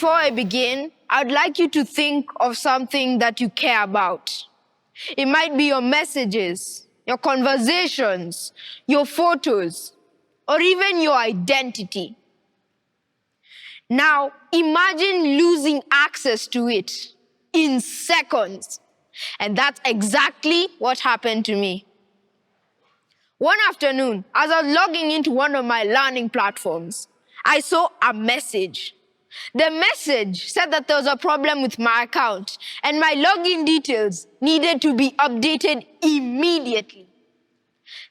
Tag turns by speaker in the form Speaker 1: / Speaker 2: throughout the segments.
Speaker 1: Before I begin, I'd like you to think of something that you care about. It might be your messages, your conversations, your photos, or even your identity. Now, imagine losing access to it in seconds. And that's exactly what happened to me. One afternoon, as I was logging into one of my learning platforms, I saw a message. The message said that there was a problem with my account and my login details needed to be updated immediately.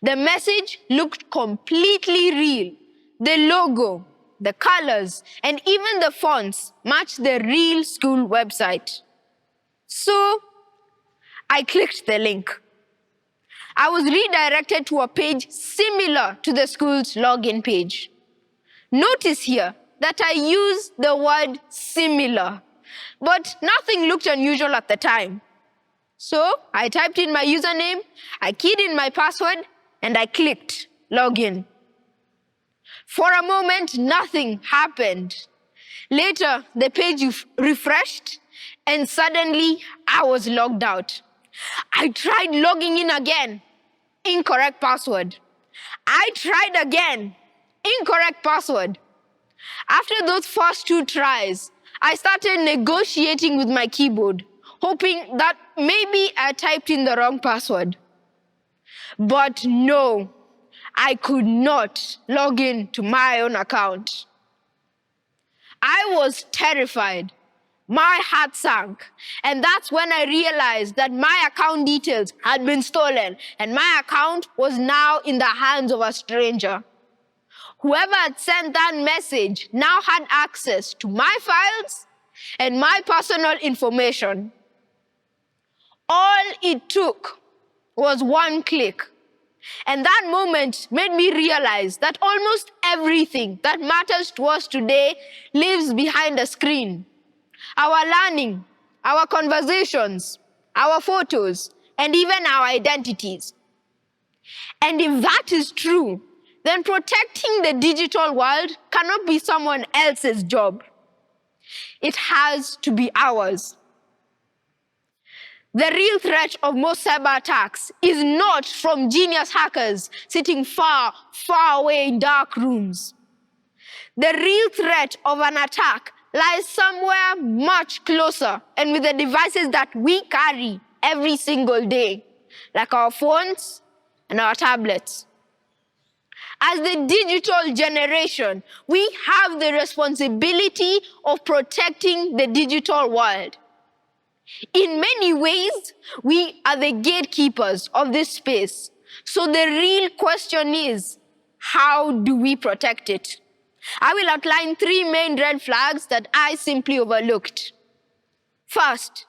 Speaker 1: The message looked completely real. The logo, the colors, and even the fonts matched the real school website. So I clicked the link. I was redirected to a page similar to the school's login page. Notice here that I used the word similar, but nothing looked unusual at the time. So I typed in my username, I keyed in my password, and I clicked login. For a moment, nothing happened. Later, the page refreshed, and suddenly I was logged out. I tried logging in again. Incorrect password. I tried again. Incorrect password. After those first 2 tries, I started negotiating with my keyboard, hoping that maybe I typed in the wrong password. But no, I could not log in to my own account. I was terrified. My heart sank. And that's when I realized that my account details had been stolen and my account was now in the hands of a stranger. Whoever had sent that message now had access to my files and my personal information. All it took was one click. And that moment made me realize that almost everything that matters to us today lives behind a screen. Our learning, our conversations, our photos, and even our identities. And if that is true, then protecting the digital world cannot be someone else's job. It has to be ours. The real threat of most cyber attacks is not from genius hackers sitting far, far away in dark rooms. The real threat of an attack lies somewhere much closer and with the devices that we carry every single day, like our phones and our tablets. As the digital generation, we have the responsibility of protecting the digital world. In many ways, we are the gatekeepers of this space. So the real question is, how do we protect it? I will outline 3 main red flags that I simply overlooked. First,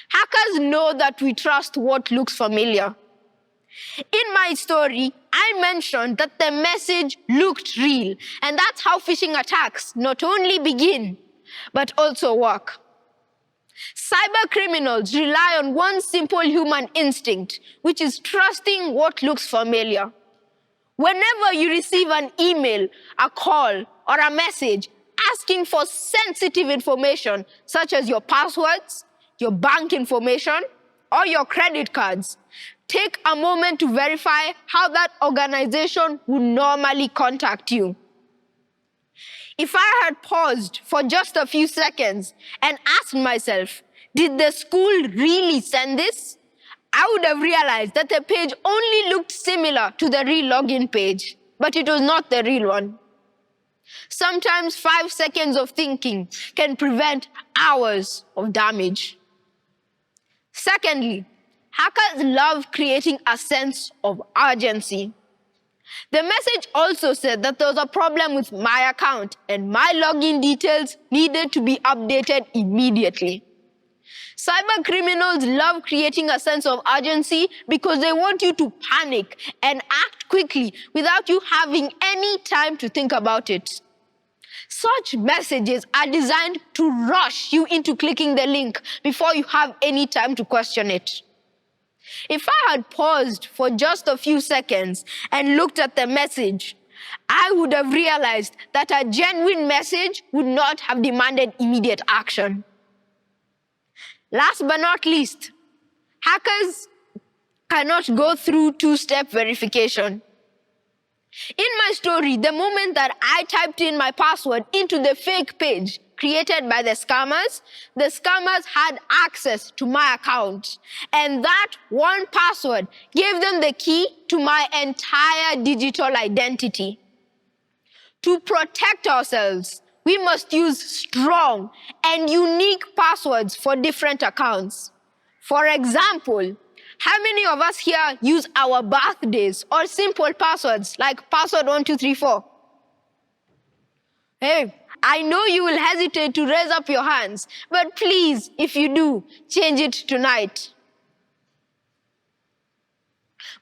Speaker 1: hackers know that we trust what looks familiar. In my story, I mentioned that the message looked real, and that's how phishing attacks not only begin, but also work. Cyber criminals rely on one simple human instinct, which is trusting what looks familiar. Whenever you receive an email, a call, or a message asking for sensitive information, such as your passwords, your bank information, or your credit cards, take a moment to verify how that organization would normally contact you. If I had paused for just a few seconds and asked myself, did the school really send this? I would have realized that the page only looked similar to the real login page, but it was not the real one. Sometimes 5 seconds of thinking can prevent hours of damage. Secondly, hackers love creating a sense of urgency. The message also said that there was a problem with my account and my login details needed to be updated immediately. Cyber criminals love creating a sense of urgency because they want you to panic and act quickly without you having any time to think about it. Such messages are designed to rush you into clicking the link before you have any time to question it. If I had paused for just a few seconds and looked at the message, I would have realized that a genuine message would not have demanded immediate action. Last but not least, hackers cannot go through two-step verification. In my story, the moment that I typed in my password into the fake page created by the scammers had access to my account. And that one password gave them the key to my entire digital identity. To protect ourselves, we must use strong and unique passwords for different accounts. For example, how many of us here use our birthdays or simple passwords like password 1234? Hey, I know you will hesitate to raise up your hands, but please, if you do, change it tonight.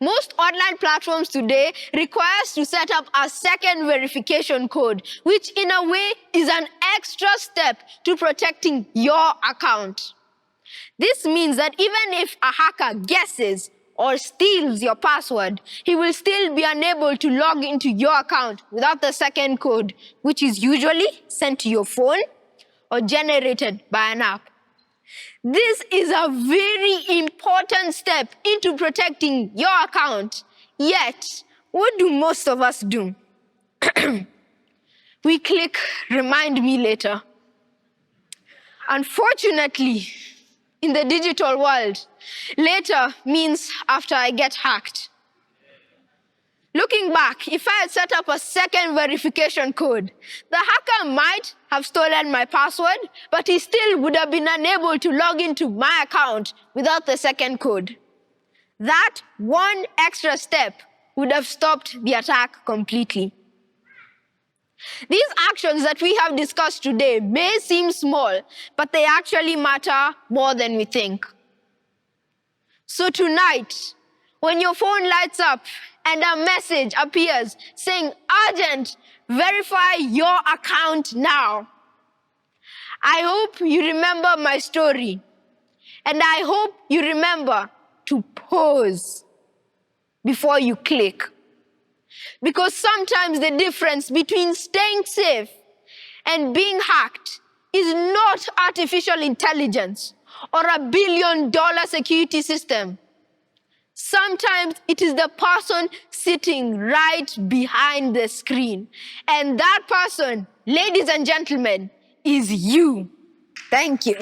Speaker 1: Most online platforms today require us to set up a second verification code, which in a way is an extra step to protecting your account. This means that even if a hacker guesses or steals your password, he will still be unable to log into your account without the second code, which is usually sent to your phone or generated by an app. This is a very important step into protecting your account. Yet, what do most of us do? We click remind me later. Unfortunately, in the digital world, later means after I get hacked. Looking back, if I had set up a second verification code, the hacker might have stolen my password, but he still would have been unable to log into my account without the second code. That one extra step would have stopped the attack completely. These actions that we have discussed today may seem small, but they actually matter more than we think. So tonight, when your phone lights up and a message appears saying, "Urgent, verify your account now," I hope you remember my story. And I hope you remember to pause before you click. Because sometimes the difference between staying safe and being hacked is not artificial intelligence or a billion-dollar security system. Sometimes it is the person sitting right behind the screen. And that person, ladies and gentlemen, is you. Thank you.